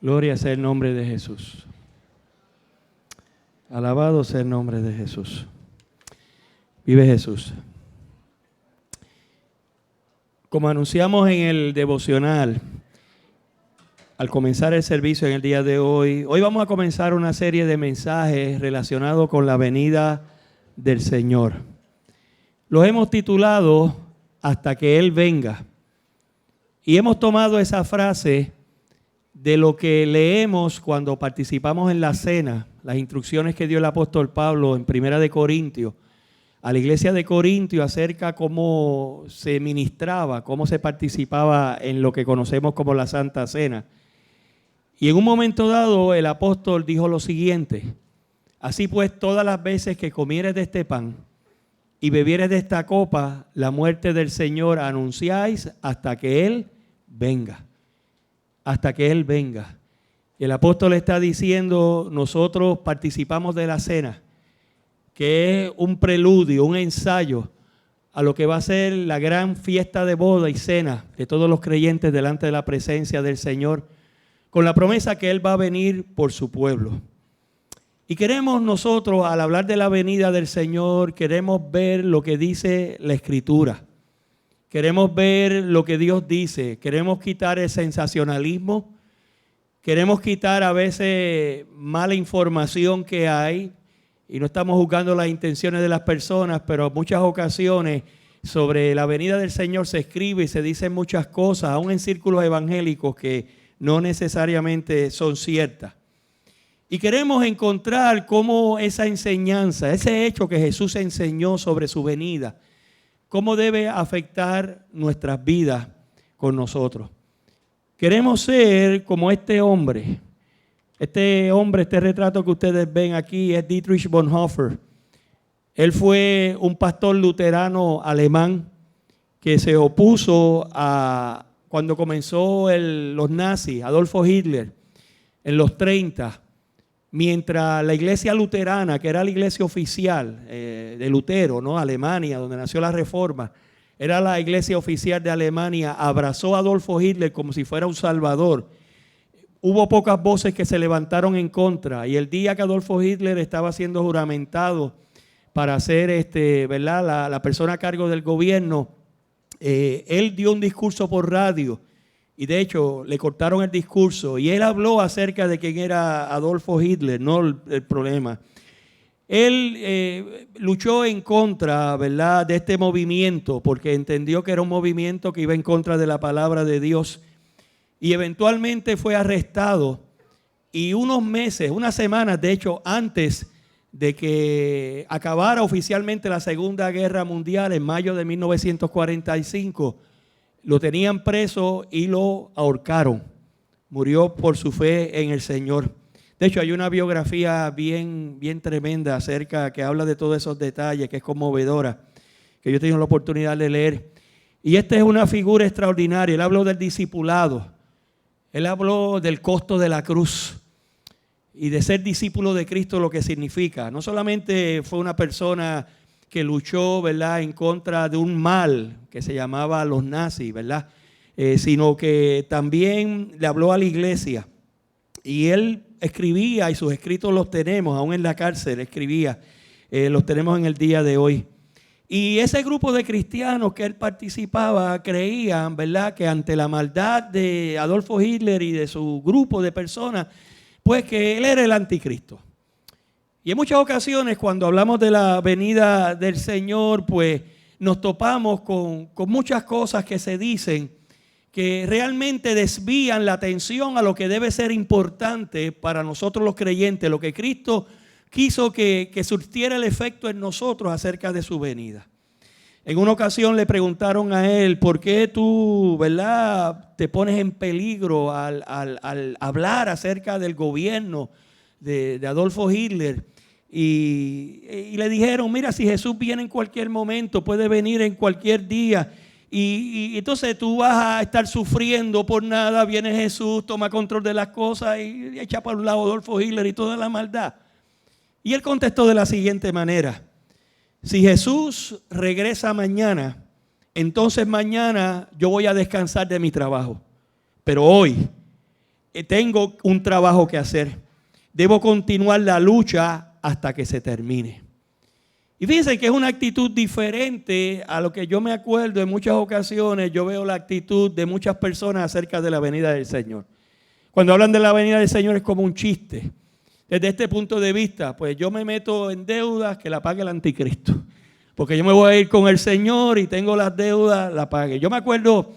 Gloria sea el nombre de Jesús. Alabado sea el nombre de Jesús. Vive Jesús. Como anunciamos en el devocional, al comenzar el servicio en el día de hoy vamos a comenzar una serie de mensajes relacionados con la venida del Señor. Los hemos titulado Hasta que Él venga. Y hemos tomado esa frase de lo que leemos cuando participamos en la cena, las instrucciones que dio el apóstol Pablo en 1 Corintios, a la iglesia de Corintio acerca cómo se ministraba, cómo se participaba en lo que conocemos como la Santa Cena. Y en un momento dado el apóstol dijo lo siguiente: así pues, todas las veces que comieres de este pan y bebieres de esta copa, la muerte del Señor anunciáis hasta que Él venga. Hasta que Él venga. El apóstol está diciendo, nosotros participamos de la cena, que es un preludio, un ensayo a lo que va a ser la gran fiesta de boda y cena de todos los creyentes delante de la presencia del Señor, con la promesa que Él va a venir por su pueblo. Y queremos nosotros, al hablar de la venida del Señor, queremos ver lo que dice la Escritura. Queremos ver lo que Dios dice. Queremos quitar el sensacionalismo. Queremos quitar a veces mala información que hay. Y no estamos juzgando las intenciones de las personas, pero en muchas ocasiones sobre la venida del Señor se escribe y se dicen muchas cosas, aún en círculos evangélicos, que no necesariamente son ciertas. Y queremos encontrar cómo esa enseñanza, ese hecho que Jesús enseñó sobre su venida, cómo debe afectar nuestras vidas con nosotros. Queremos ser como este hombre. Este retrato que ustedes ven aquí es Dietrich Bonhoeffer. Él fue un pastor luterano alemán que se opuso a cuando comenzó los nazis, Adolfo Hitler, en los 30. Mientras la iglesia luterana, que era la iglesia oficial de Lutero, ¿no? Alemania, donde nació la Reforma, era la iglesia oficial de Alemania, abrazó a Adolfo Hitler como si fuera un salvador. Hubo pocas voces que se levantaron en contra, y el día que Adolfo Hitler estaba siendo juramentado para ser la persona a cargo del gobierno, él dio un discurso por radio. Y de hecho, le cortaron el discurso y él habló acerca de quién era Adolfo Hitler, no el problema. Él luchó en contra, ¿verdad?, de este movimiento porque entendió que era un movimiento que iba en contra de la palabra de Dios. Y eventualmente fue arrestado. Y unas semanas, de hecho, antes de que acabara oficialmente la Segunda Guerra Mundial, en mayo de 1945, lo tenían preso y lo ahorcaron. Murió por su fe en el Señor. De hecho, hay una biografía bien tremenda acerca que habla de todos esos detalles, que es conmovedora, que yo he tenido la oportunidad de leer. Y esta es una figura extraordinaria. Él habló del discipulado. Él habló del costo de la cruz y de ser discípulo de Cristo, lo que significa. No solamente fue una persona que luchó, ¿verdad?, en contra de un mal que se llamaba los nazis, ¿verdad?, sino que también le habló a la iglesia. Y él escribía, y sus escritos los tenemos, aún en la cárcel escribía, los tenemos en el día de hoy. Y ese grupo de cristianos que él participaba creían, ¿verdad?, que ante la maldad de Adolfo Hitler y de su grupo de personas, pues que él era el anticristo. Y en muchas ocasiones cuando hablamos de la venida del Señor, pues nos topamos con muchas cosas que se dicen que realmente desvían la atención a lo que debe ser importante para nosotros los creyentes, lo que Cristo quiso que surtiera el efecto en nosotros acerca de su venida. En una ocasión le preguntaron a él, ¿por qué tú, ¿verdad?, te pones en peligro al hablar acerca del gobierno de Adolfo Hitler? Y le dijeron, mira, si Jesús viene en cualquier momento, puede venir en cualquier día. Y entonces tú vas a estar sufriendo por nada, viene Jesús, toma control de las cosas y echa para un lado Adolfo Hitler y toda la maldad. Y él contestó de la siguiente manera: si Jesús regresa mañana, entonces mañana yo voy a descansar de mi trabajo. Pero hoy tengo un trabajo que hacer. Debo continuar la lucha hasta que se termine. Y fíjense que es una actitud diferente a lo que yo me acuerdo en muchas ocasiones. Yo veo la actitud de muchas personas acerca de la venida del Señor. Cuando hablan de la venida del Señor es como un chiste. Desde este punto de vista, pues yo me meto en deudas que la pague el anticristo. Porque yo me voy a ir con el Señor y tengo las deudas, la pague. Yo me acuerdo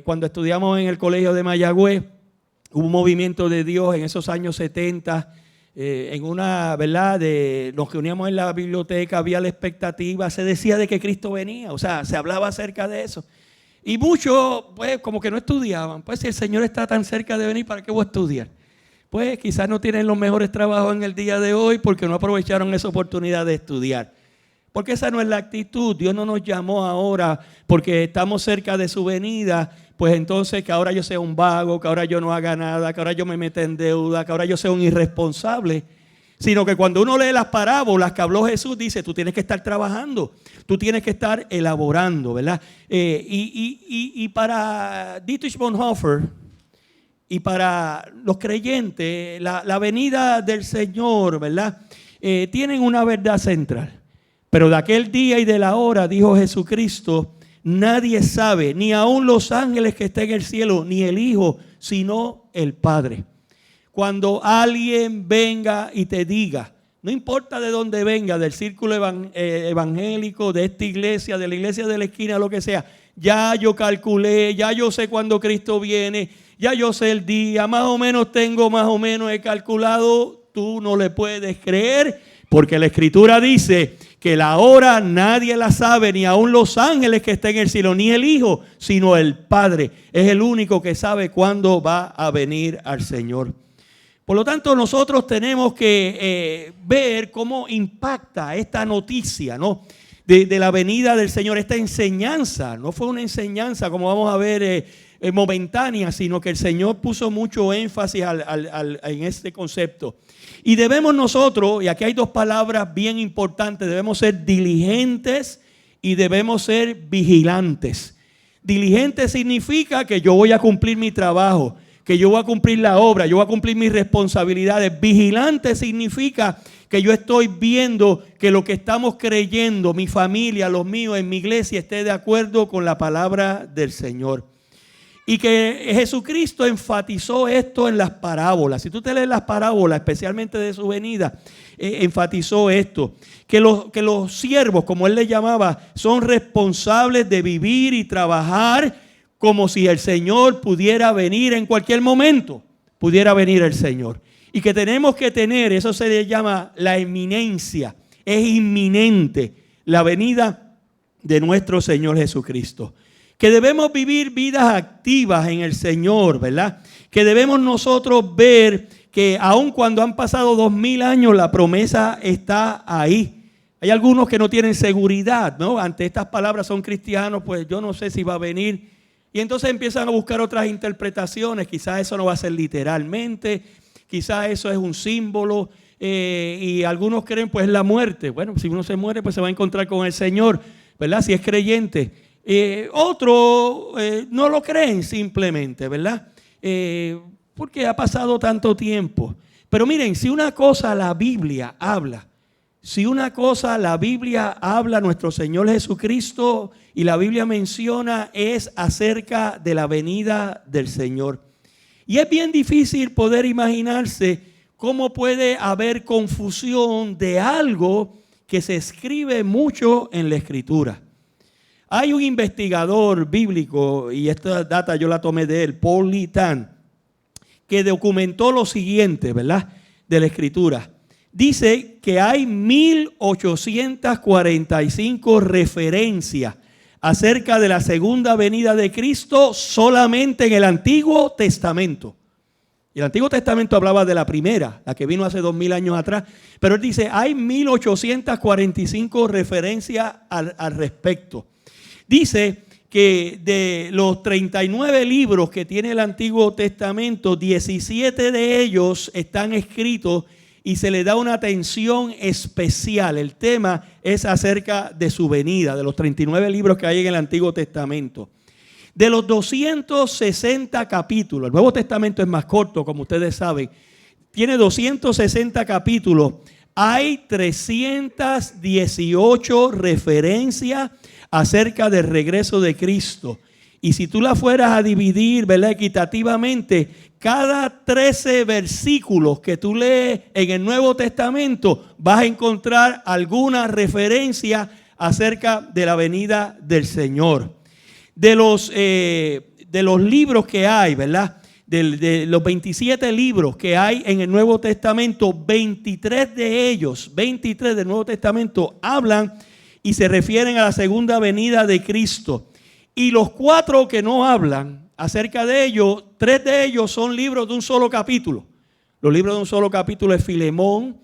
cuando estudiamos en el colegio de Mayagüez, hubo un movimiento de Dios en esos años 70, en una, ¿verdad? Nos reuníamos en la biblioteca, había la expectativa, se decía de que Cristo venía, o sea, se hablaba acerca de eso. Y muchos, pues, como que no estudiaban. Pues, si el Señor está tan cerca de venir, ¿para qué voy a estudiar? Pues, quizás no tienen los mejores trabajos en el día de hoy porque no aprovecharon esa oportunidad de estudiar. Porque esa no es la actitud. Dios no nos llamó ahora porque estamos cerca de su venida, pues entonces que ahora yo sea un vago, que ahora yo no haga nada, que ahora yo me meta en deuda, que ahora yo sea un irresponsable. Sino que cuando uno lee las parábolas que habló Jesús, dice, tú tienes que estar trabajando, tú tienes que estar elaborando, ¿verdad? Y para Dietrich Bonhoeffer y para los creyentes, la venida del Señor, ¿verdad? Tienen una verdad central. Pero de aquel día y de la hora, dijo Jesucristo, nadie sabe, ni aun los ángeles que estén en el cielo, ni el Hijo, sino el Padre. Cuando alguien venga y te diga, no importa de dónde venga, del círculo evangélico, de esta iglesia, de la iglesia de la esquina, lo que sea, ya yo calculé, ya yo sé cuándo Cristo viene, ya yo sé el día, más o menos he calculado, tú no le puedes creer, porque la Escritura dice que la hora nadie la sabe, ni aun los ángeles que estén en el cielo, ni el Hijo, sino el Padre. Es el único que sabe cuándo va a venir al Señor. Por lo tanto, nosotros tenemos que ver cómo impacta esta noticia, ¿no? de la venida del Señor, esta enseñanza. No fue una enseñanza, como vamos a ver, momentánea, sino que el Señor puso mucho énfasis en este concepto. Y debemos nosotros, y aquí hay dos palabras bien importantes, debemos ser diligentes y debemos ser vigilantes. Diligente significa que yo voy a cumplir mi trabajo, que yo voy a cumplir la obra, yo voy a cumplir mis responsabilidades. Vigilante significa que yo estoy viendo que lo que estamos creyendo, mi familia, los míos, en mi iglesia, esté de acuerdo con la palabra del Señor. Y que Jesucristo enfatizó esto en las parábolas. Si tú te lees las parábolas, especialmente de su venida, enfatizó esto. Que los siervos, como él les llamaba, son responsables de vivir y trabajar como si el Señor pudiera venir en cualquier momento. Pudiera venir el Señor. Y que tenemos que tener, eso se le llama la inminencia. Es inminente la venida de nuestro Señor Jesucristo. Que debemos vivir vidas activas en el Señor, ¿verdad? Que debemos nosotros ver que aun cuando han pasado 2000 años, la promesa está ahí. Hay algunos que no tienen seguridad, ¿no? Ante estas palabras, son cristianos, pues yo no sé si va a venir. Y entonces empiezan a buscar otras interpretaciones. Quizás eso no va a ser literalmente, quizás eso es un símbolo. Y algunos creen pues la muerte. Bueno, si uno se muere, pues se va a encontrar con el Señor, ¿verdad? Si es creyente. Otros no lo creen simplemente, ¿verdad? Porque ha pasado tanto tiempo. Pero miren, si una cosa la Biblia habla, nuestro Señor Jesucristo, y la Biblia menciona, es acerca de la venida del Señor. Y es bien difícil poder imaginarse cómo puede haber confusión de algo que se escribe mucho en la Escritura. Hay un investigador bíblico, y esta data yo la tomé de él, Paul Litán, que documentó lo siguiente, ¿verdad? De la Escritura. Dice que hay 1845 referencias acerca de la segunda venida de Cristo solamente en el Antiguo Testamento. Y el Antiguo Testamento hablaba de la primera, la que vino hace 2000 años atrás. Pero él dice, hay 1845 referencias al respecto. Dice que de los 39 libros que tiene el Antiguo Testamento, 17 de ellos están escritos y se le da una atención especial. El tema es acerca de su venida, de los 39 libros que hay en el Antiguo Testamento. De los 260 capítulos, el Nuevo Testamento es más corto, como ustedes saben, tiene 260 capítulos, hay 318 referencias acerca del regreso de Cristo. Y si tú la fueras a dividir, ¿verdad?, equitativamente, cada 13 versículos que tú lees en el Nuevo Testamento vas a encontrar alguna referencia acerca de la venida del Señor. De los libros que hay, ¿verdad?, de los 27 libros que hay en el Nuevo Testamento, 23 de ellos, 23 del Nuevo Testamento hablan y se refieren a la segunda venida de Cristo. Y los 4 que no hablan acerca de ello, 3 de ellos son libros de un solo capítulo. Los libros de un solo capítulo es Filemón,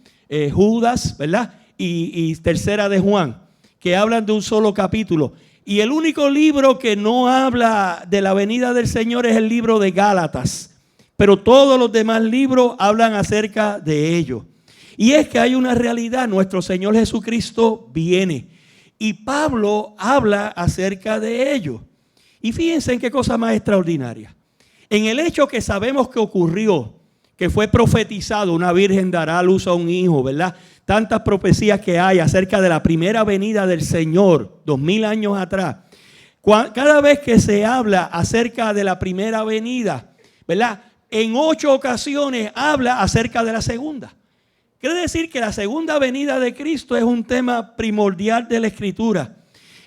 Judas, ¿verdad? Y Tercera de Juan, que hablan de un solo capítulo. Y el único libro que no habla de la venida del Señor es el libro de Gálatas. Pero todos los demás libros hablan acerca de ello. Y es que hay una realidad, nuestro Señor Jesucristo viene. Y Pablo habla acerca de ello. Y fíjense en qué cosa más extraordinaria. En el hecho que sabemos que ocurrió, que fue profetizado, una virgen dará a luz a un hijo, ¿verdad? Tantas profecías que hay acerca de la primera venida del Señor, 2000 años atrás. Cada vez que se habla acerca de la primera venida, ¿verdad?, en 8 ocasiones habla acerca de la segunda. Quiere decir que la segunda venida de Cristo es un tema primordial de la Escritura.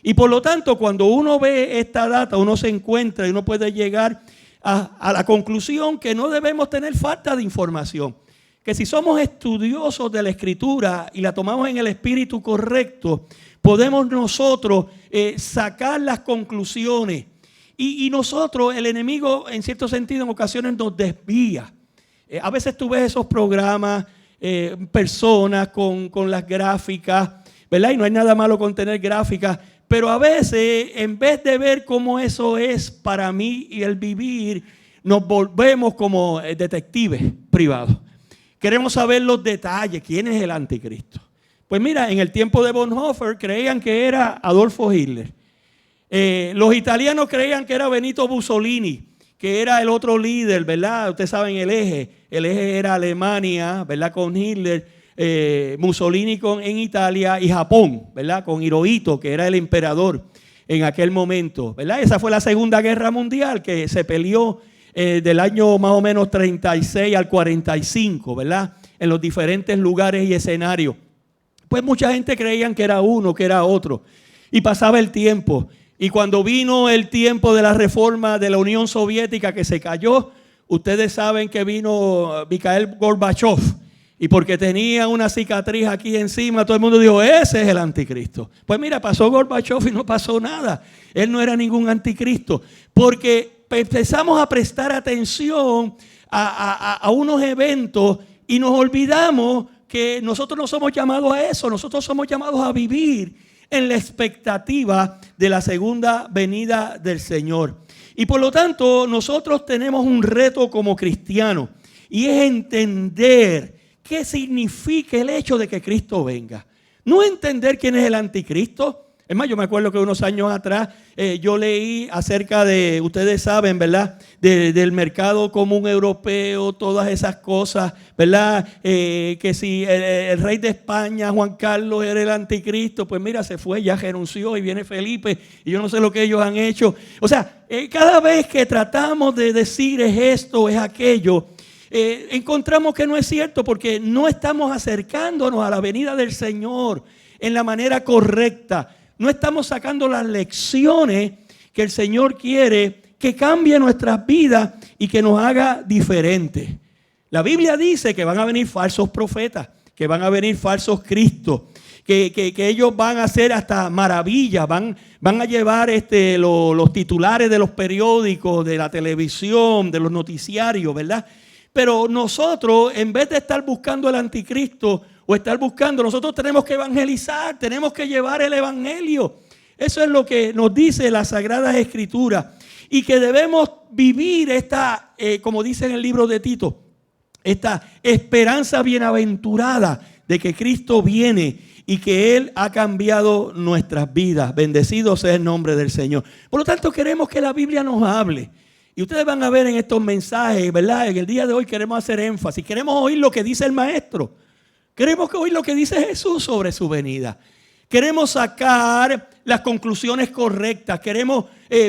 Y por lo tanto, cuando uno ve esta data, uno se encuentra y uno puede llegar a la conclusión que no debemos tener falta de información. Que si somos estudiosos de la Escritura y la tomamos en el espíritu correcto, podemos nosotros sacar las conclusiones. Y nosotros, el enemigo, en cierto sentido, en ocasiones nos desvía. A veces tú ves esos programas, personas con las gráficas, ¿verdad? Y no hay nada malo con tener gráficas, pero a veces, en vez de ver cómo eso es para mí y el vivir, nos volvemos como detectives privados. Queremos saber los detalles. ¿Quién es el anticristo? Pues mira, en el tiempo de Bonhoeffer creían que era Adolfo Hitler. Los italianos creían que era Benito Mussolini, que era el otro líder, ¿verdad? Ustedes saben el eje. El eje era Alemania, ¿verdad?, con Hitler, Mussolini en Italia y Japón, ¿verdad?, con Hirohito, que era el emperador en aquel momento, ¿verdad? Esa fue la Segunda Guerra Mundial que se peleó del año más o menos 36 al 45, ¿verdad?, en los diferentes lugares y escenarios. Pues mucha gente creían que era uno, que era otro. Y pasaba el tiempo. Y cuando vino el tiempo de la reforma de la Unión Soviética que se cayó, ustedes saben que vino Mikhail Gorbachev. Y porque tenía una cicatriz aquí encima, todo el mundo dijo, ese es el anticristo. Pues mira, pasó Gorbachev y no pasó nada. Él no era ningún anticristo. Porque empezamos a prestar atención a unos eventos y nos olvidamos que nosotros no somos llamados a eso. Nosotros somos llamados a vivir en la expectativa de la segunda venida del Señor. Y por lo tanto, nosotros tenemos un reto como cristianos y es entender qué significa el hecho de que Cristo venga. No entender quién es el anticristo. Es más, yo me acuerdo que unos años atrás yo leí acerca de, ustedes saben, ¿verdad?, del mercado común europeo, todas esas cosas, ¿verdad? Que si el rey de España, Juan Carlos, era el anticristo, pues mira, se fue, ya renunció y viene Felipe y yo no sé lo que ellos han hecho. O sea, cada vez que tratamos de decir es esto, es aquello, encontramos que no es cierto porque no estamos acercándonos a la venida del Señor en la manera correcta. No estamos sacando las lecciones que el Señor quiere que cambie nuestras vidas y que nos haga diferentes. La Biblia dice que van a venir falsos profetas, que van a venir falsos cristos, que ellos van a hacer hasta maravillas, van a llevar los titulares de los periódicos, de la televisión, de los noticiarios, ¿verdad? Pero nosotros, en vez de estar buscando el anticristo o estar buscando, nosotros tenemos que evangelizar, tenemos que llevar el evangelio. Eso es lo que nos dice las Sagradas Escrituras. Y que debemos vivir como dice en el libro de Tito, esta esperanza bienaventurada de que Cristo viene y que Él ha cambiado nuestras vidas. Bendecido sea el nombre del Señor. Por lo tanto, queremos que la Biblia nos hable. Y ustedes van a ver en estos mensajes, ¿verdad? En el día de hoy queremos hacer énfasis. Queremos oír lo que dice el Maestro. Queremos oír lo que dice Jesús sobre su venida. Queremos sacar las conclusiones correctas. Queremos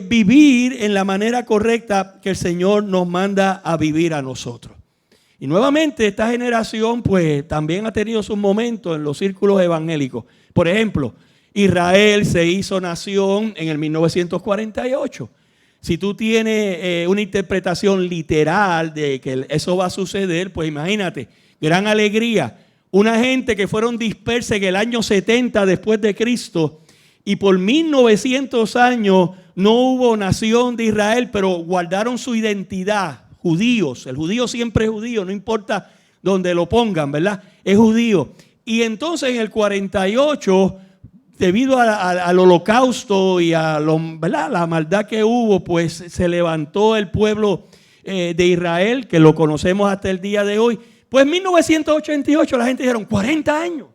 vivir en la manera correcta que el Señor nos manda a vivir a nosotros. Y nuevamente esta generación pues también ha tenido sus momentos en los círculos evangélicos. Por ejemplo, Israel se hizo nación en el 1948. Si tú tienes una interpretación literal de que eso va a suceder, pues imagínate, gran alegría. Una gente que fueron dispersa en el año 70 después de Cristo y por 1900 años no hubo nación de Israel, pero guardaron su identidad. Judíos, el judío siempre es judío, no importa donde lo pongan, ¿verdad? Es judío. Y entonces en el 48, debido al holocausto y a ¿verdad? La maldad que hubo, pues se levantó el pueblo de Israel, que lo conocemos hasta el día de hoy. Pues en 1988 la gente dijeron 40 años.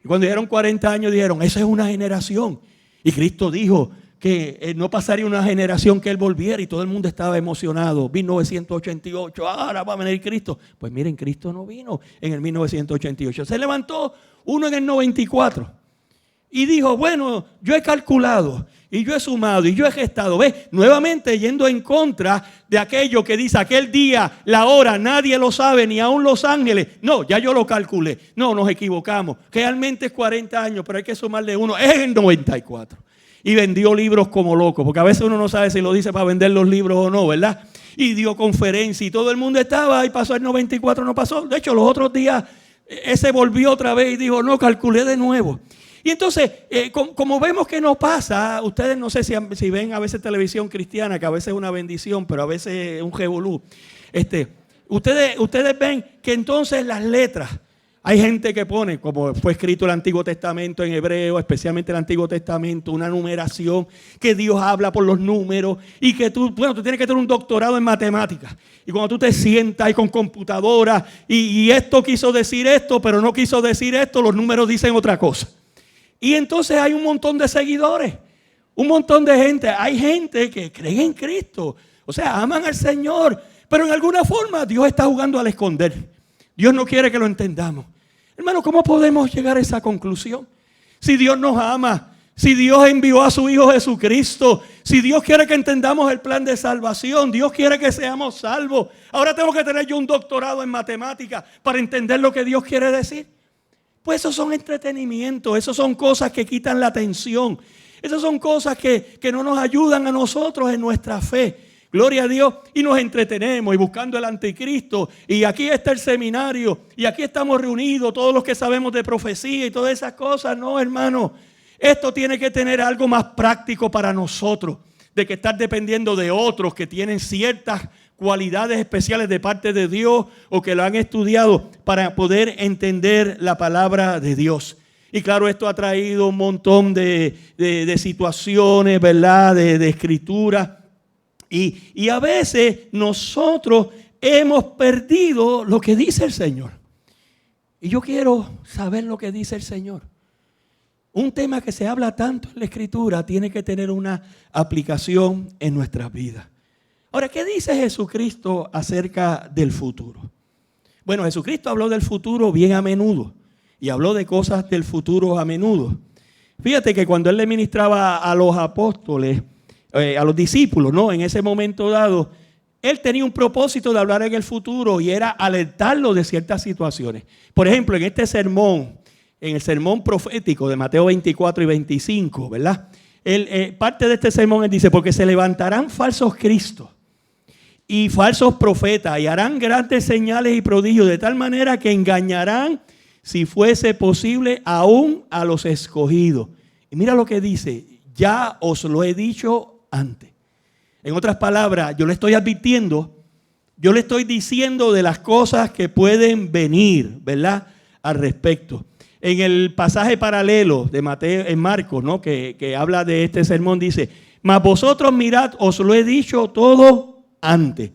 Y cuando dijeron 40 años dijeron, esa es una generación. Y Cristo dijo que no pasaría una generación que Él volviera y todo el mundo estaba emocionado. 1988, ahora va a venir Cristo. Pues miren, Cristo no vino en el 1988. Se levantó uno en el 94 y dijo, bueno, yo he calculado y yo he sumado y yo he gestado. ¿Ves? Nuevamente yendo en contra de aquello que dice aquel día, la hora, nadie lo sabe, ni aún los ángeles. No, ya yo lo calculé. No, nos equivocamos. Realmente es 40 años, pero hay que sumarle uno. Es el 94. Y vendió libros como loco, porque a veces uno no sabe si lo dice para vender los libros o no, ¿verdad? Y dio conferencia y todo el mundo estaba, y pasó el 94, no pasó. De hecho, los otros días, ese volvió otra vez y dijo, no, calculé de nuevo. Y entonces, como vemos que no pasa, ustedes no sé si ven a veces televisión cristiana, que a veces es una bendición, pero a veces es un revolú. Ustedes ven que entonces las letras, hay gente que pone, como fue escrito el Antiguo Testamento en hebreo, especialmente el Antiguo Testamento, una numeración, que Dios habla por los números y que tú tienes que tener un doctorado en matemáticas. Y cuando tú te sientas ahí con computadora y esto quiso decir esto, pero no quiso decir esto, los números dicen otra cosa. Y entonces hay un montón de seguidores, un montón de gente. Hay gente que cree en Cristo, o sea, aman al Señor, pero en alguna forma Dios está jugando al esconder. Dios no quiere que lo entendamos. Hermano, ¿cómo podemos llegar a esa conclusión? Si Dios nos ama, si Dios envió a su Hijo Jesucristo, si Dios quiere que entendamos el plan de salvación, Dios quiere que seamos salvos. Ahora tengo que tener yo un doctorado en matemáticas para entender lo que Dios quiere decir. Pues esos son entretenimientos, esos son cosas que quitan la atención. Esas son cosas que no nos ayudan a nosotros en nuestra fe. Gloria a Dios, y nos entretenemos y buscando el anticristo, y aquí está el seminario, y aquí estamos reunidos todos los que sabemos de profecía y todas esas cosas. No, hermano, esto tiene que tener algo más práctico para nosotros, de que estar dependiendo de otros que tienen ciertas cualidades especiales de parte de Dios o que lo han estudiado para poder entender la palabra de Dios. Y claro, esto ha traído un montón de situaciones, ¿verdad? De escritura. Y a veces nosotros hemos perdido lo que dice el Señor. Y yo quiero saber lo que dice el Señor. Un tema que se habla tanto en la Escritura tiene que tener una aplicación en nuestras vidas. Ahora, ¿qué dice Jesucristo acerca del futuro? Bueno, Jesucristo habló del futuro bien a menudo y habló de cosas del futuro a menudo. Fíjate que cuando Él le ministraba a los apóstoles, a los discípulos, ¿no? En ese momento dado, Él tenía un propósito de hablar en el futuro y era alertarlos de ciertas situaciones. Por ejemplo, en este sermón, en el sermón profético de Mateo 24 y 25, ¿verdad? Parte de este sermón Él dice, porque se levantarán falsos cristos y falsos profetas y harán grandes señales y prodigios de tal manera que engañarán, si fuese posible, aún a los escogidos. Y mira lo que dice, ya os lo he dicho antes. En otras palabras, yo le estoy advirtiendo, yo le estoy diciendo de las cosas que pueden venir, ¿verdad? Al respecto. En el pasaje paralelo de Mateo, en Marcos, ¿no? que habla de este sermón, dice, mas vosotros mirad, os lo he dicho todo antes.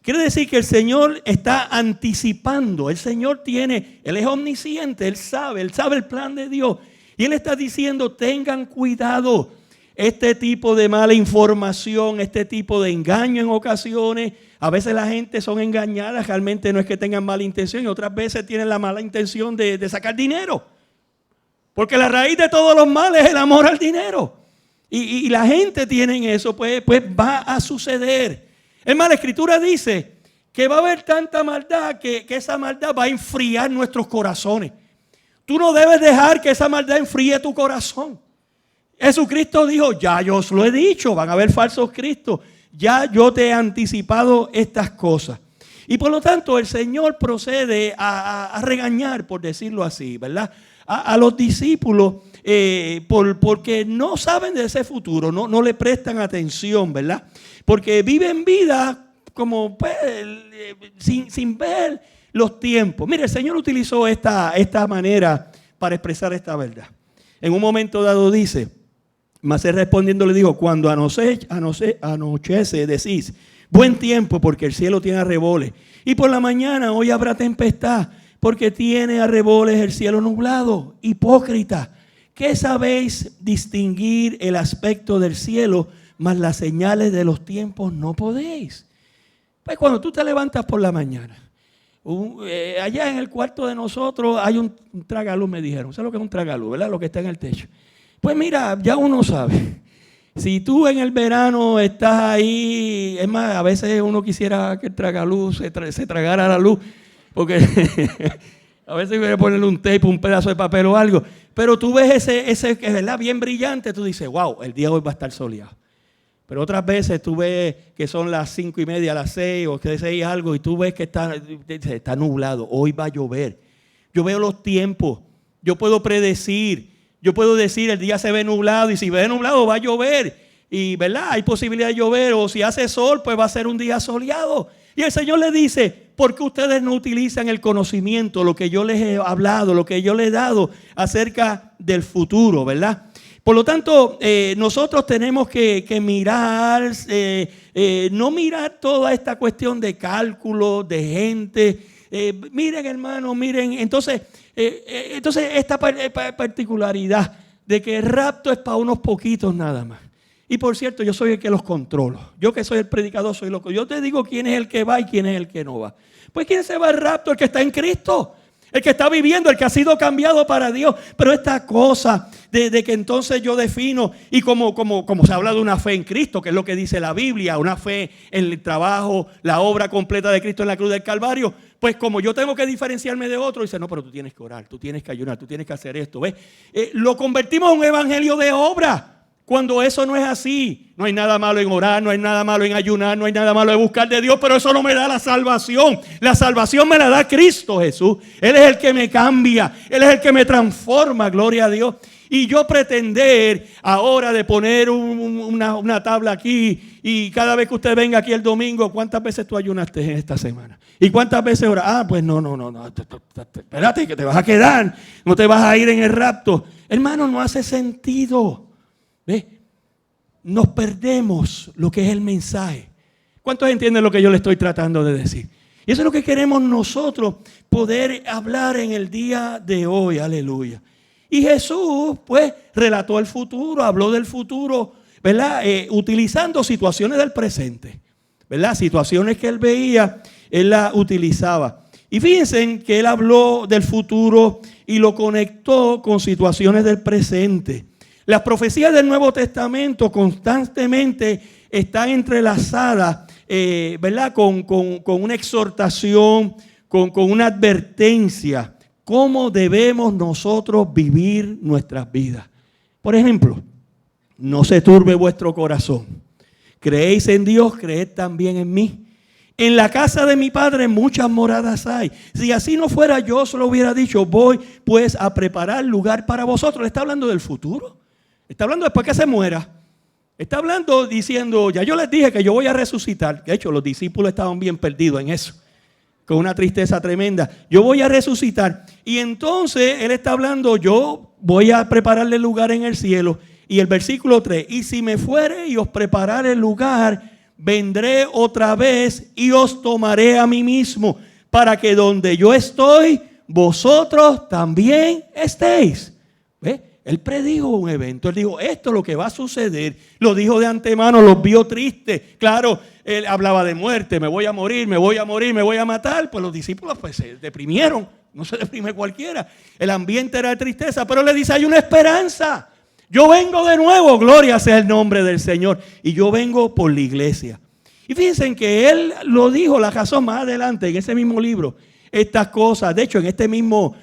Quiere decir que el Señor está anticipando. El Señor Él es omnisciente, Él sabe el plan de Dios. Y Él está diciendo, tengan cuidado. Este tipo de mala información, este tipo de engaño en ocasiones, a veces la gente son engañadas, realmente no es que tengan mala intención, y otras veces tienen la mala intención de sacar dinero. Porque la raíz de todos los males es el amor al dinero. Y la gente tiene eso, pues va a suceder. Es más, la Escritura dice que va a haber tanta maldad que esa maldad va a enfriar nuestros corazones. Tú no debes dejar que esa maldad enfríe tu corazón. Jesucristo dijo, ya yo os lo he dicho, van a haber falsos cristos. Ya yo te he anticipado estas cosas. Y por lo tanto el Señor procede a regañar, por decirlo así, ¿verdad? A los discípulos porque no saben de ese futuro, no le prestan atención, ¿verdad? Porque viven vida como pues, sin ver los tiempos. Mire, el Señor utilizó esta manera para expresar esta verdad. En un momento dado dice, mas él respondiendo le dijo, cuando anochece decís, buen tiempo porque el cielo tiene arreboles. Y por la mañana hoy habrá tempestad porque tiene arreboles el cielo nublado. Hipócrita, ¿qué sabéis distinguir el aspecto del cielo, mas las señales de los tiempos no podéis? Pues cuando tú te levantas por la mañana, allá en el cuarto de nosotros hay un tragaluz, me dijeron. ¿Sabes lo que es un tragaluz, verdad? Lo que está en el techo. Pues mira, ya uno sabe. Si tú en el verano estás ahí, es más, a veces uno quisiera que el tragaluz se tragara la luz, porque a veces quiere ponerle un tape, un pedazo de papel o algo. Pero tú ves ese que es verdad bien brillante, tú dices, wow, el día hoy va a estar soleado. Pero otras veces tú ves que son las 5:30, las 6 o que 6 algo y tú ves que está nublado, hoy va a llover. Yo veo los tiempos, yo puedo predecir. Yo puedo decir, el día se ve nublado y si ve nublado va a llover. Y, ¿verdad? Hay posibilidad de llover o si hace sol, pues va a ser un día soleado. Y el Señor le dice, ¿por qué ustedes no utilizan el conocimiento, lo que yo les he hablado, lo que yo les he dado acerca del futuro, ¿verdad? Por lo tanto, nosotros tenemos que mirar, no mirar toda esta cuestión de cálculo, de gente. Miren, hermano, miren. Entonces esta particularidad de que el rapto es para unos poquitos nada más. Y por cierto, yo soy el que los controlo. Yo que soy el predicador, soy loco. Yo te digo quién es el que va y quién es el que no va. Pues ¿quién se va al rapto? El que está en Cristo. El que está viviendo, el que ha sido cambiado para Dios. Pero esta cosa de que entonces yo defino, y como se habla de una fe en Cristo, que es lo que dice la Biblia, una fe en el trabajo, la obra completa de Cristo en la cruz del Calvario, pues como yo tengo que diferenciarme de otro, dice, no, pero tú tienes que orar, tú tienes que ayunar, tú tienes que hacer esto, ¿ves? Lo convertimos en un evangelio de obra. Cuando eso no es así, no hay nada malo en orar, no hay nada malo en ayunar, no hay nada malo en buscar de Dios, pero eso no me da la salvación. La salvación me la da Cristo Jesús. Él es el que me cambia, Él es el que me transforma, gloria a Dios. Y yo pretender ahora de poner una tabla aquí y cada vez que usted venga aquí el domingo, ¿cuántas veces tú ayunaste en esta semana? ¿Y cuántas veces oras? Ah, pues no, espérate que te vas a quedar, no te vas a ir en el rapto. Hermano, no hace sentido. ¿Ve? Nos perdemos lo que es el mensaje. ¿Cuántos entienden lo que yo le estoy tratando de decir? Y eso es lo que queremos nosotros poder hablar en el día de hoy. Aleluya. Y Jesús pues relató el futuro, habló del futuro, ¿verdad? Utilizando situaciones del presente, ¿verdad? Situaciones que él veía, él las utilizaba. Y fíjense que él habló del futuro y lo conectó con situaciones del presente. Las profecías del Nuevo Testamento constantemente están entrelazadas, ¿verdad? Con una exhortación, con una advertencia. ¿Cómo debemos nosotros vivir nuestras vidas? Por ejemplo, no se turbe vuestro corazón. Creéis en Dios, creed también en mí. En la casa de mi Padre muchas moradas hay. Si así no fuera, yo se lo hubiera dicho, voy pues a preparar lugar para vosotros. Le está hablando del futuro. Está hablando después que se muera. Está hablando diciendo, ya yo les dije que yo voy a resucitar. De hecho, los discípulos estaban bien perdidos en eso, con una tristeza tremenda. Yo voy a resucitar. Y entonces él está hablando, yo voy a prepararle lugar en el cielo. Y el versículo 3, y si me fuere y os preparare el lugar, vendré otra vez y os tomaré a mí mismo, para que donde yo estoy, vosotros también estéis. ¿Ve? Él predijo un evento. Él dijo, esto es lo que va a suceder. Lo dijo de antemano, los vio tristes. Claro, él hablaba de muerte, me voy a morir, me voy a morir, me voy a matar. Pues los discípulos pues se deprimieron. No se deprime cualquiera. El ambiente era de tristeza, pero le dice, hay una esperanza. Yo vengo de nuevo, gloria sea el nombre del Señor. Y yo vengo por la iglesia. Y fíjense que él lo dijo, la razón más adelante, en ese mismo libro, estas cosas. De hecho, en este mismo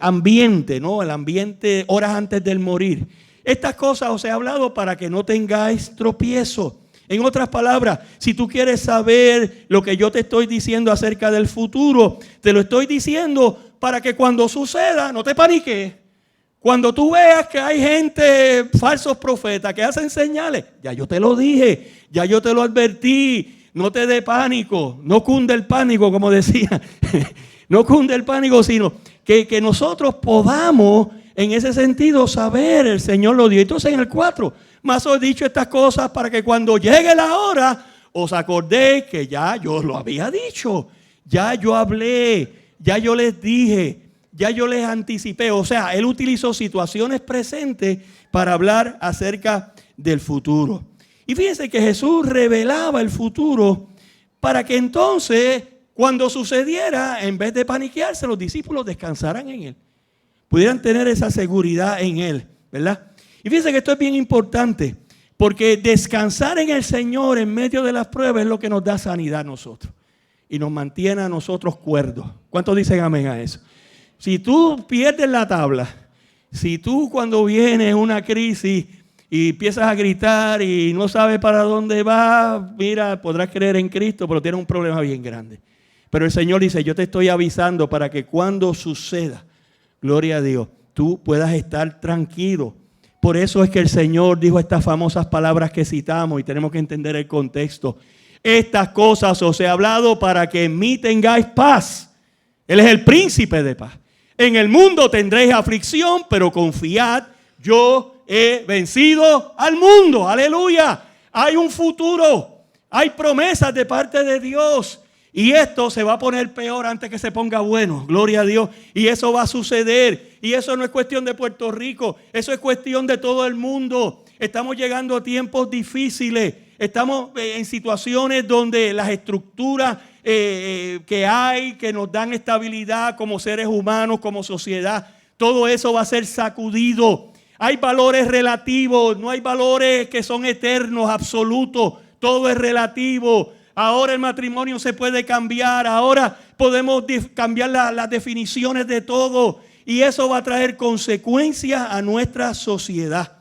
ambiente, ¿no? El ambiente horas antes del morir. Estas cosas os he hablado para que no tengáis tropiezo. En otras palabras, si tú quieres saber lo que yo te estoy diciendo acerca del futuro, te lo estoy diciendo para que cuando suceda no te paniques. Cuando tú veas que hay gente, falsos profetas, que hacen señales, ya yo te lo dije, ya yo te lo advertí, no te dé pánico, no cunde el pánico, como decía, no cunde el pánico, sino que nosotros podamos, en ese sentido, saber, el Señor lo dio. Entonces en el 4, más os he dicho estas cosas para que cuando llegue la hora, os acordéis que ya yo lo había dicho, ya yo hablé, ya yo les dije, ya yo les anticipé. O sea, él utilizó situaciones presentes para hablar acerca del futuro. Y fíjense que Jesús revelaba el futuro para que entonces, cuando sucediera, en vez de paniquearse, los discípulos descansaran en él. Pudieran tener esa seguridad en él, ¿verdad? Y fíjense que esto es bien importante, porque descansar en el Señor en medio de las pruebas es lo que nos da sanidad a nosotros y nos mantiene a nosotros cuerdos. ¿Cuántos dicen amén a eso? Si tú pierdes la tabla, si tú cuando viene una crisis y empiezas a gritar y no sabes para dónde vas, mira, podrás creer en Cristo, pero tienes un problema bien grande. Pero el Señor dice, yo te estoy avisando para que cuando suceda, gloria a Dios, tú puedas estar tranquilo. Por eso es que el Señor dijo estas famosas palabras que citamos y tenemos que entender el contexto. Estas cosas os he hablado para que en mí tengáis paz. Él es el príncipe de paz. En el mundo tendréis aflicción, pero confiad, yo he vencido al mundo. Aleluya. Hay un futuro, hay promesas de parte de Dios. Y esto se va a poner peor antes que se ponga bueno, gloria a Dios. Y eso va a suceder. Y eso no es cuestión de Puerto Rico, eso es cuestión de todo el mundo. Estamos llegando a tiempos difíciles. Estamos en situaciones donde las estructuras que hay, que nos dan estabilidad como seres humanos, como sociedad, todo eso va a ser sacudido. Hay valores relativos, no hay valores que son eternos, absolutos. Todo es relativo. Ahora el matrimonio se puede cambiar, ahora podemos cambiar las definiciones de todo y eso va a traer consecuencias a nuestra sociedad.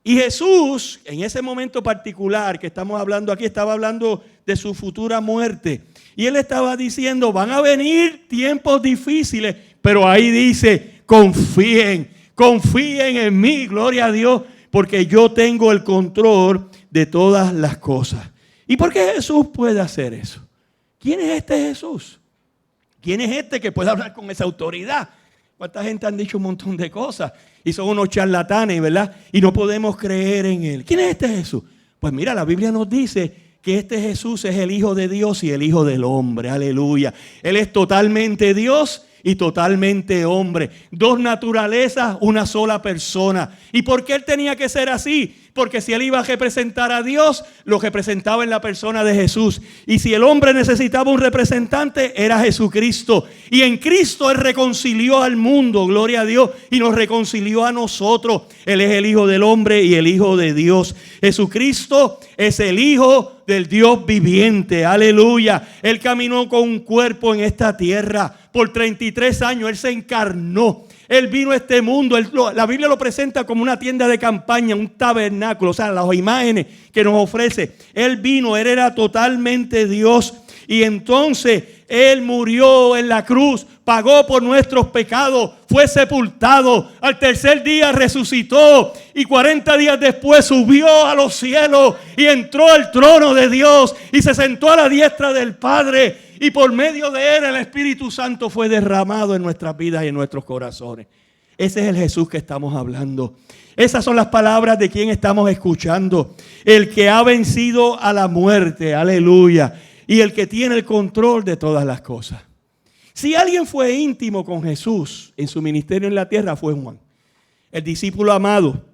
Y Jesús, en ese momento particular que estamos hablando aquí, estaba hablando de su futura muerte. Y él estaba diciendo, van a venir tiempos difíciles, pero ahí dice, confíen en mí, gloria a Dios, porque yo tengo el control de todas las cosas. ¿Y por qué Jesús puede hacer eso? ¿Quién es este Jesús? ¿Quién es este que puede hablar con esa autoridad? ¿Cuánta gente han dicho un montón de cosas? Y son unos charlatanes, ¿verdad? Y no podemos creer en él. ¿Quién es este Jesús? Pues mira, la Biblia nos dice que este Jesús es el Hijo de Dios y el Hijo del hombre. Aleluya. Él es totalmente Dios y totalmente hombre. Dos naturalezas, una sola persona. ¿Y por qué él tenía que ser así? Porque si él iba a representar a Dios, lo representaba en la persona de Jesús. Y si el hombre necesitaba un representante, era Jesucristo. Y en Cristo él reconcilió al mundo, gloria a Dios, y nos reconcilió a nosotros. Él es el Hijo del hombre y el Hijo de Dios. Jesucristo es el Hijo del Dios viviente, aleluya. Él caminó con un cuerpo en esta tierra. Por 33 años él se encarnó. Él vino a este mundo, la Biblia lo presenta como una tienda de campaña, un tabernáculo, o sea, las imágenes que nos ofrece. Él vino, él era totalmente Dios y entonces él murió en la cruz, pagó por nuestros pecados, fue sepultado, al tercer día resucitó y 40 días después subió a los cielos y entró al trono de Dios y se sentó a la diestra del Padre. Y por medio de él el Espíritu Santo fue derramado en nuestras vidas y en nuestros corazones. Ese es el Jesús que estamos hablando. Esas son las palabras de quien estamos escuchando. El que ha vencido a la muerte, aleluya. Y el que tiene el control de todas las cosas. Si alguien fue íntimo con Jesús en su ministerio en la tierra, fue Juan, el discípulo amado.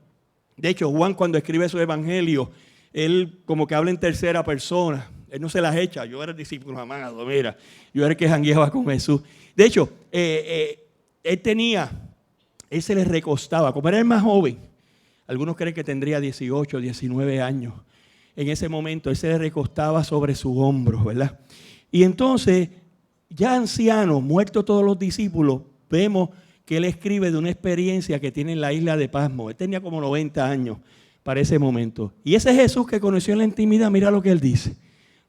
De hecho, Juan, cuando escribe su evangelio, él como que habla en tercera persona. Él no se las echa. Yo era el discípulo amado, mira. Yo era el que jangueaba con Jesús. De hecho, él se le recostaba. Como era el más joven, algunos creen que tendría 18, 19 años. En ese momento, él se le recostaba sobre sus hombros, ¿verdad? Y entonces, ya anciano, muertos todos los discípulos, vemos que él escribe de una experiencia que tiene en la isla de Pasmo. Él tenía como 90 años para ese momento. Y ese Jesús que conoció en la intimidad, mira lo que él dice.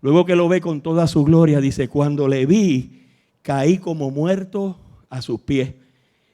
Luego que lo ve con toda su gloria, dice, cuando le vi, caí como muerto a sus pies.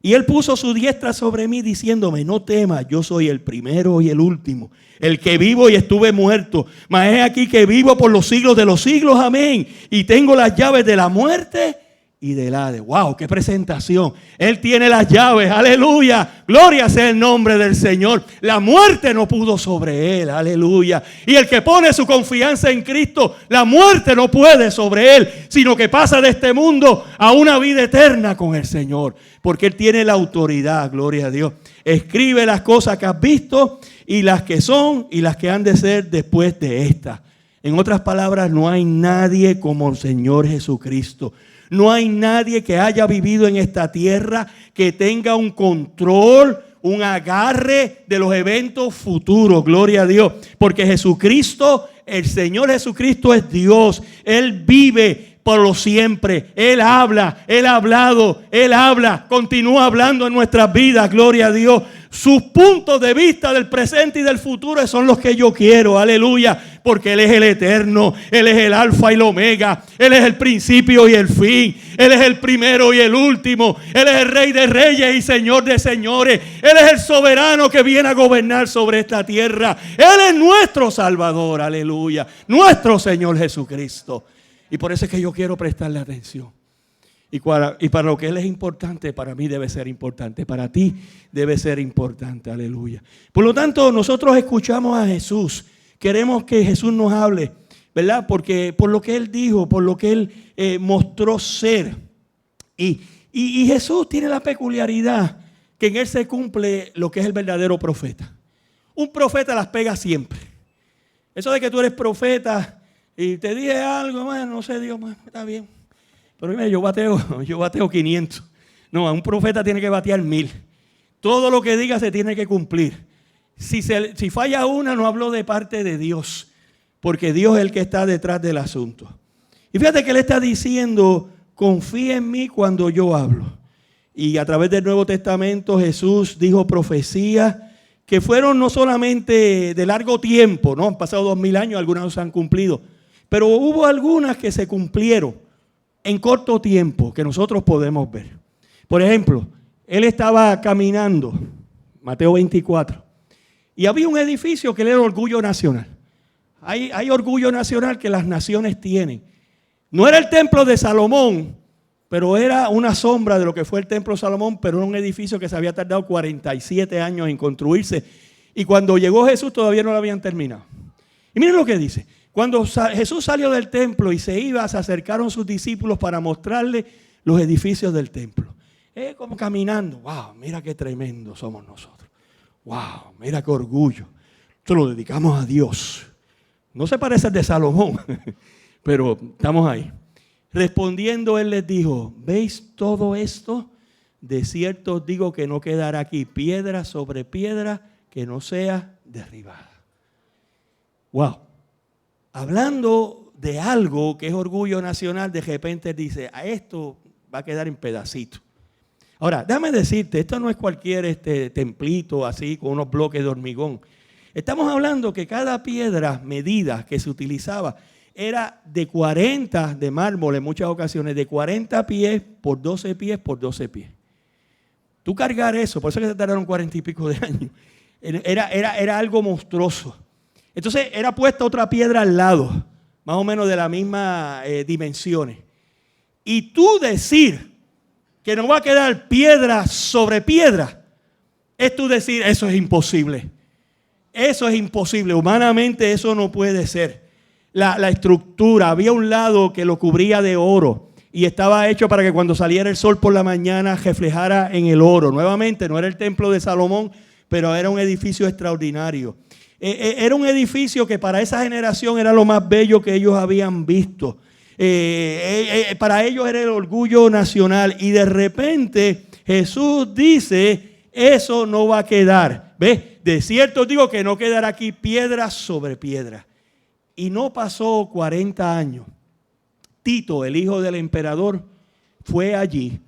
Y él puso su diestra sobre mí diciéndome, no temas, yo soy el primero y el último, el que vivo y estuve muerto. Mas es aquí que vivo por los siglos de los siglos, amén. Y tengo las llaves de la muerte y del Hades. ¡Wow! ¡Qué presentación! Él tiene las llaves, aleluya. Gloria sea el nombre del Señor. La muerte no pudo sobre él, aleluya. Y el que pone su confianza en Cristo, la muerte no puede sobre él, sino que pasa de este mundo a una vida eterna con el Señor. Porque él tiene la autoridad, gloria a Dios. Escribe las cosas que has visto y las que son y las que han de ser después de esta. En otras palabras, no hay nadie como el Señor Jesucristo. No hay nadie que haya vivido en esta tierra que tenga un control, un agarre de los eventos futuros. Gloria a Dios. Porque Jesucristo, el Señor Jesucristo es Dios. Él vive por lo siempre. Él habla, Él ha hablado, Él habla, continúa hablando en nuestras vidas. Gloria a Dios. Sus puntos de vista del presente y del futuro son los que yo quiero, aleluya, porque Él es el eterno, Él es el alfa y el omega, Él es el principio y el fin, Él es el primero y el último, Él es el Rey de reyes y Señor de señores, Él es el soberano que viene a gobernar sobre esta tierra, Él es nuestro Salvador, aleluya, nuestro Señor Jesucristo. Y por eso es que yo quiero prestarle atención. Y para lo que Él es importante, para mí debe ser importante. Para ti debe ser importante. Aleluya. Por lo tanto, nosotros escuchamos a Jesús. Queremos que Jesús nos hable, ¿verdad? Porque por lo que Él dijo, por lo que Él mostró ser. Y Jesús tiene la peculiaridad que en Él se cumple lo que es el verdadero profeta. Un profeta las pega siempre. Eso de que tú eres profeta y te dije algo, bueno, no sé, Dios, bueno, está bien. Pero mira, yo bateo 500. No, un profeta tiene que batear 1000. Todo lo que diga se tiene que cumplir. Si falla una, no habló de parte de Dios, porque Dios es el que está detrás del asunto. Y fíjate que Él está diciendo, confía en mí cuando yo hablo. Y a través del Nuevo Testamento Jesús dijo profecías que fueron no solamente de largo tiempo, ¿no? Han pasado 2000 años, algunas no se han cumplido, pero hubo algunas que se cumplieron en corto tiempo, que nosotros podemos ver. Por ejemplo, Él estaba caminando, Mateo 24, y había un edificio que era el orgullo nacional. Hay orgullo nacional que las naciones tienen. No era el templo de Salomón, pero era una sombra de lo que fue el templo de Salomón, pero era un edificio que se había tardado 47 años en construirse. Y cuando llegó Jesús todavía no lo habían terminado. Y miren lo que dice. Cuando Jesús salió del templo y se iba, se acercaron sus discípulos para mostrarle los edificios del templo. Como caminando. ¡Wow! Mira qué tremendo somos nosotros. ¡Wow! Mira qué orgullo. Esto lo dedicamos a Dios. No se parece al de Salomón, pero estamos ahí. Respondiendo, Él les dijo, ¿veis todo esto? De cierto os digo que no quedará aquí piedra sobre piedra que no sea derribada. ¡Wow! Hablando de algo que es orgullo nacional, de repente dice, a esto va a quedar en pedacitos. Ahora, déjame decirte, esto no es cualquier templito así con unos bloques de hormigón. Estamos hablando que cada piedra medida que se utilizaba era de 40 de mármol en muchas ocasiones, de 40 pies por 12 pies por 12 pies. Tú cargar eso, por eso es que se tardaron 40 y pico de años. Era algo monstruoso. Entonces era puesta otra piedra al lado, más o menos de la misma dimensiones. Y tú decir que no va a quedar piedra sobre piedra, Es tú decir, eso es imposible. Eso es imposible. Humanamente eso no puede ser. La estructura, había un lado que lo cubría de oro y estaba hecho para que cuando saliera el sol por la mañana reflejara en el oro. Nuevamente, no era el templo de Salomón, pero era un edificio extraordinario. Era un edificio que para esa generación era lo más bello que ellos habían visto. Para ellos era el orgullo nacional. Y de repente Jesús dice, eso no va a quedar. ¿Ves? De cierto os digo que no quedará aquí piedra sobre piedra. Y no pasó 40 años. Tito, el hijo del emperador, fue allí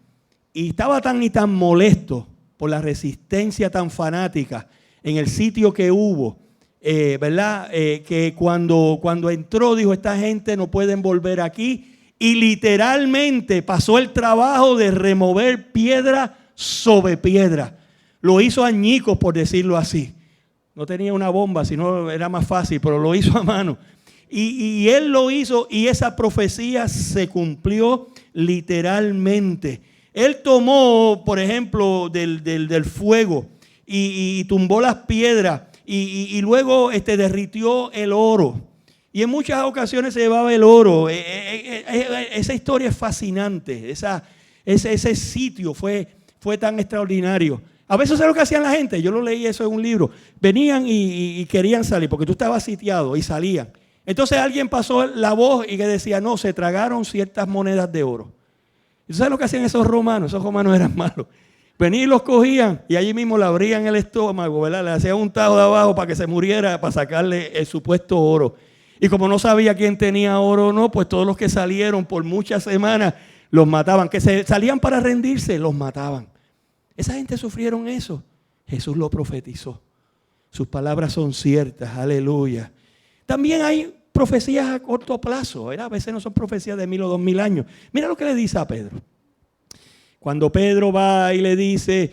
y estaba tan y tan molesto por la resistencia tan fanática en el sitio que hubo, ¿verdad? Que cuando entró dijo, esta gente no pueden volver aquí. Y literalmente pasó el trabajo de remover piedra sobre piedra. Lo hizo añicos, por decirlo así. No tenía una bomba, sino era más fácil, pero lo hizo a mano. Y él lo hizo y esa profecía se cumplió literalmente. Él tomó, por ejemplo, del fuego y tumbó las piedras y luego derritió el oro. Y en muchas ocasiones se llevaba el oro. Esa historia es fascinante. Ese sitio fue tan extraordinario. A veces es lo que hacían la gente. Yo lo leí eso en un libro. Venían y querían salir porque tú estabas sitiado y salían. Entonces alguien pasó la voz y que decía, no, se tragaron ciertas monedas de oro. ¿Y tú sabes lo que hacían esos romanos? Esos romanos eran malos. Venían y los cogían y allí mismo le abrían el estómago, ¿verdad? Le hacían un tajo de abajo para que se muriera, para sacarle el supuesto oro. Y como no sabía quién tenía oro o no, pues todos los que salieron por muchas semanas los mataban. Que salían para rendirse, los mataban. Esa gente sufrieron eso. Jesús lo profetizó. Sus palabras son ciertas, aleluya. También hay profecías a corto plazo, ¿verdad? A veces no son profecías de 1000 o 2000 años. Mira lo que le dice a Pedro. Cuando Pedro va y le dice,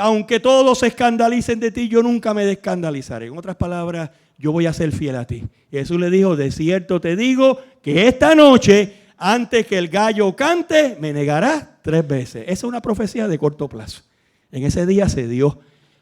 aunque todos se escandalicen de ti, yo nunca me escandalizaré. En otras palabras, yo voy a ser fiel a ti. Y Jesús le dijo, de cierto te digo que esta noche, antes que el gallo cante, me negarás 3 veces. Esa es una profecía de corto plazo. En ese día se dio.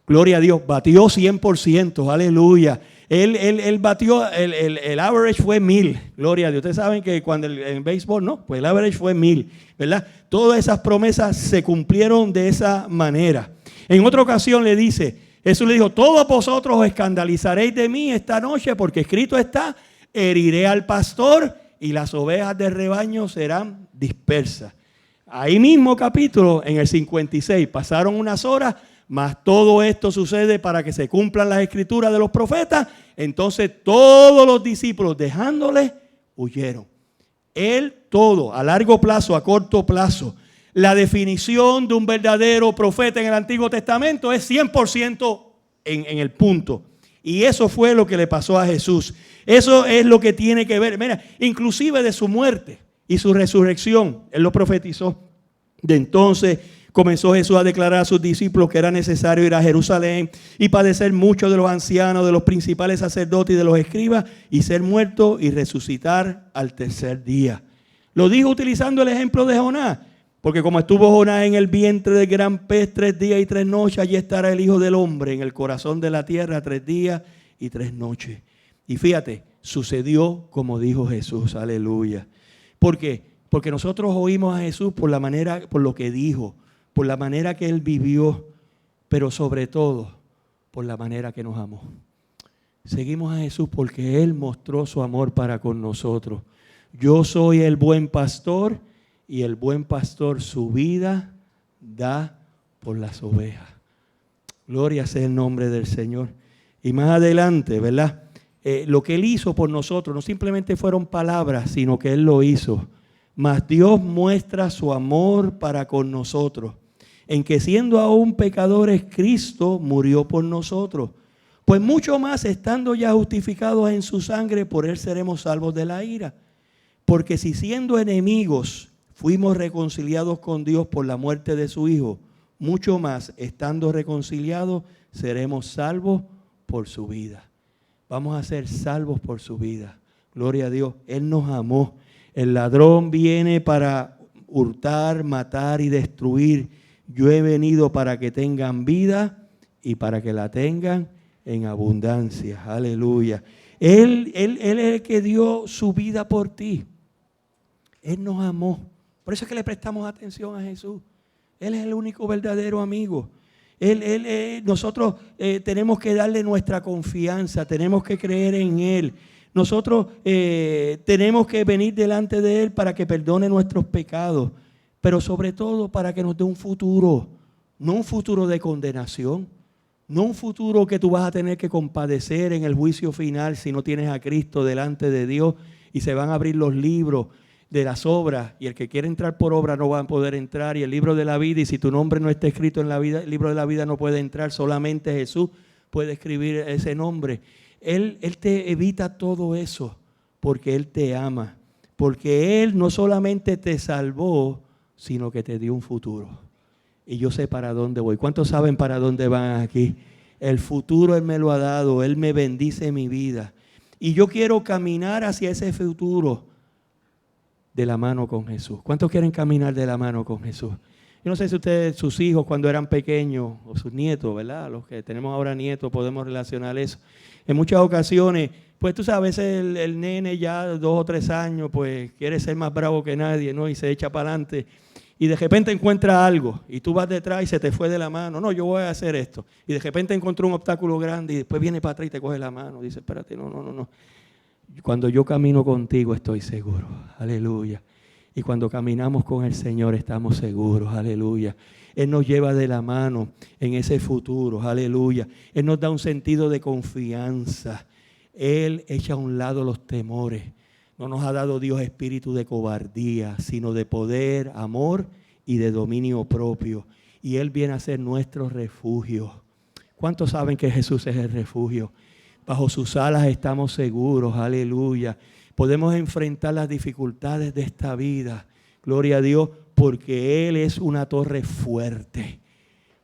Gloria a Dios, batió 100%, aleluya. Él batió, el average fue 1000, gloria a Dios. Ustedes saben que cuando en béisbol, no, pues el average fue 1000, ¿verdad? Todas esas promesas se cumplieron de esa manera. En otra ocasión le dice, Jesús le dijo, todos vosotros os escandalizaréis de mí esta noche porque escrito está, heriré al pastor y las ovejas del rebaño serán dispersas. Ahí mismo capítulo, en el 56, pasaron unas horas, mas todo esto sucede para que se cumplan las escrituras de los profetas. Entonces todos los discípulos dejándole huyeron. Él todo, a largo plazo, a corto plazo. La definición de un verdadero profeta en el Antiguo Testamento es 100% en el punto. Y eso fue lo que le pasó a Jesús. Eso es lo que tiene que ver. Mira, inclusive de su muerte y su resurrección. Él lo profetizó. De entonces comenzó Jesús a declarar a sus discípulos que era necesario ir a Jerusalén y padecer mucho de los ancianos, de los principales sacerdotes y de los escribas y ser muerto y resucitar al tercer día. Lo dijo utilizando el ejemplo de Jonás, porque como estuvo Jonás en el vientre del gran pez 3 días y 3 noches, allí estará el Hijo del Hombre en el corazón de la tierra 3 días y 3 noches. Y fíjate, sucedió como dijo Jesús, aleluya. ¿Por qué? Porque nosotros oímos a Jesús por la manera, por lo que dijo, por la manera que Él vivió, pero sobre todo por la manera que nos amó. Seguimos a Jesús porque Él mostró su amor para con nosotros. Yo soy el buen pastor y el buen pastor su vida da por las ovejas. Gloria sea el nombre del Señor. Y más adelante, ¿verdad? Lo que Él hizo por nosotros no simplemente fueron palabras, sino que Él lo hizo. Mas Dios muestra su amor para con nosotros, en que siendo aún pecadores, Cristo murió por nosotros. Pues mucho más, estando ya justificados en su sangre, por Él seremos salvos de la ira. Porque si siendo enemigos fuimos reconciliados con Dios por la muerte de su Hijo, mucho más, estando reconciliados, seremos salvos por su vida. Vamos a ser salvos por su vida. Gloria a Dios. Él nos amó. El ladrón viene para hurtar, matar y destruir. Yo he venido para que tengan vida y para que la tengan en abundancia. Aleluya. Él es el que dio su vida por ti. Él nos amó. Por eso es que le prestamos atención a Jesús. Él es el único verdadero amigo. Nosotros tenemos que darle nuestra confianza, tenemos que creer en Él. Nosotros tenemos que venir delante de Él para que perdone nuestros pecados, pero sobre todo para que nos dé un futuro, no un futuro de condenación, no un futuro que tú vas a tener que compadecer en el juicio final si no tienes a Cristo delante de Dios y se van a abrir los libros de las obras y el que quiere entrar por obra no va a poder entrar, y el libro de la vida, y si tu nombre no está escrito en la vida, el libro de la vida no puede entrar, solamente Jesús puede escribir ese nombre. Él te evita todo eso porque Él te ama, porque Él no solamente te salvó, sino que te dio un futuro. Y yo sé para dónde voy. ¿Cuántos saben para dónde van aquí? El futuro Él me lo ha dado, Él me bendice mi vida. Y yo quiero caminar hacia ese futuro de la mano con Jesús. ¿Cuántos quieren caminar de la mano con Jesús? Yo no sé si ustedes, sus hijos cuando eran pequeños, o sus nietos, ¿verdad? Los que tenemos ahora nietos podemos relacionar eso. En muchas ocasiones, pues tú sabes, el nene ya 2 o 3 años, pues quiere ser más bravo que nadie, ¿no? Y se echa para adelante. Y de repente encuentra algo y tú vas detrás y se te fue de la mano. No, yo voy a hacer esto. Y de repente encontró un obstáculo grande y después viene para atrás y te coge la mano. Dice, espérate, no. Cuando yo camino contigo estoy seguro. Aleluya. Y cuando caminamos con el Señor estamos seguros. Aleluya. Él nos lleva de la mano en ese futuro. Aleluya. Él nos da un sentido de confianza. Él echa a un lado los temores. No nos ha dado Dios espíritu de cobardía, sino de poder, amor y de dominio propio. Y Él viene a ser nuestro refugio. ¿Cuántos saben que Jesús es el refugio? Bajo sus alas estamos seguros, aleluya. Podemos enfrentar las dificultades de esta vida, gloria a Dios, porque Él es una torre fuerte.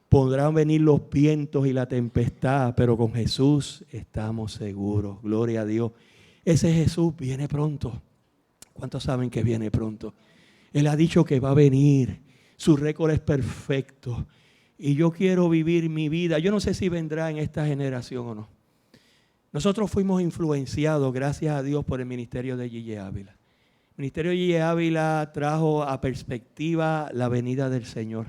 Podrán venir los vientos y la tempestad, pero con Jesús estamos seguros, gloria a Dios. Ese Jesús viene pronto. ¿Cuántos saben que viene pronto? Él ha dicho que va a venir. Su récord es perfecto. Y yo quiero vivir mi vida. Yo no sé si vendrá en esta generación o no. Nosotros fuimos influenciados, gracias a Dios, por el ministerio de Gille Ávila. El ministerio de Gille Ávila trajo a perspectiva la venida del Señor.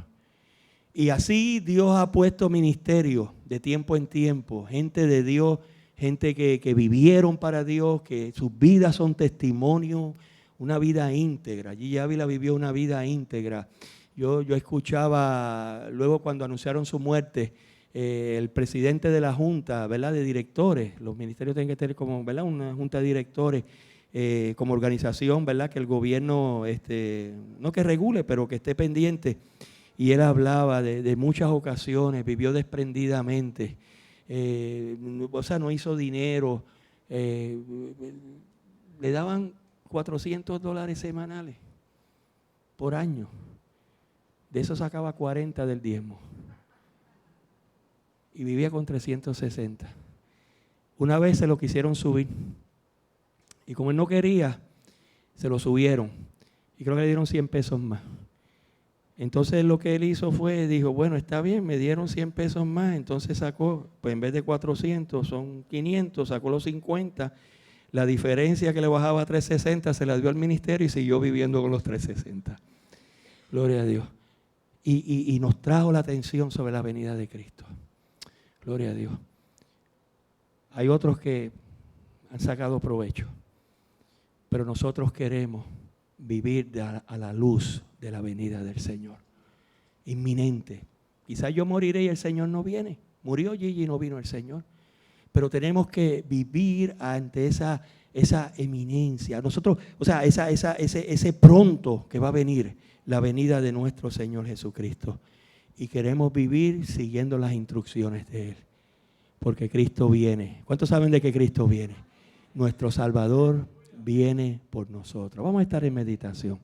Y así Dios ha puesto ministerios de tiempo en tiempo, gente de Dios, gente que vivieron para Dios, que sus vidas son testimonio, una vida íntegra. Gille Ávila vivió una vida íntegra. Yo escuchaba, luego cuando anunciaron su muerte, el presidente de la junta, ¿verdad?, de directores, los ministerios tienen que tener como, ¿verdad?, una junta de directores como organización, ¿verdad?, que el gobierno, no que regule, pero que esté pendiente. Y él hablaba de muchas ocasiones, vivió desprendidamente. O sea, no hizo dinero, le daban $400 semanales por año, de eso sacaba 40 del diezmo y vivía con 360. Una vez se lo quisieron subir y como él no quería, se lo subieron y creo que le dieron 100 pesos más. Entonces lo que él hizo fue, dijo, bueno, está bien, me dieron 100 pesos más, entonces sacó, pues en vez de 400 son 500, sacó los 50, la diferencia que le bajaba a 360 se la dio al ministerio y siguió viviendo con los 360. Gloria a Dios. Y nos trajo la atención sobre la venida de Cristo. Gloria a Dios. Hay otros que han sacado provecho, pero nosotros queremos vivir a la luz de la venida del Señor. Inminente. Quizás yo moriré y el Señor no viene. Murió Gille y no vino el Señor. Pero tenemos que vivir ante esa eminencia. Nosotros, o sea, ese pronto que va a venir, la venida de nuestro Señor Jesucristo. Y queremos vivir siguiendo las instrucciones de Él. Porque Cristo viene. ¿Cuántos saben de que Cristo viene? Nuestro Salvador viene por nosotros. Vamos a estar en meditación.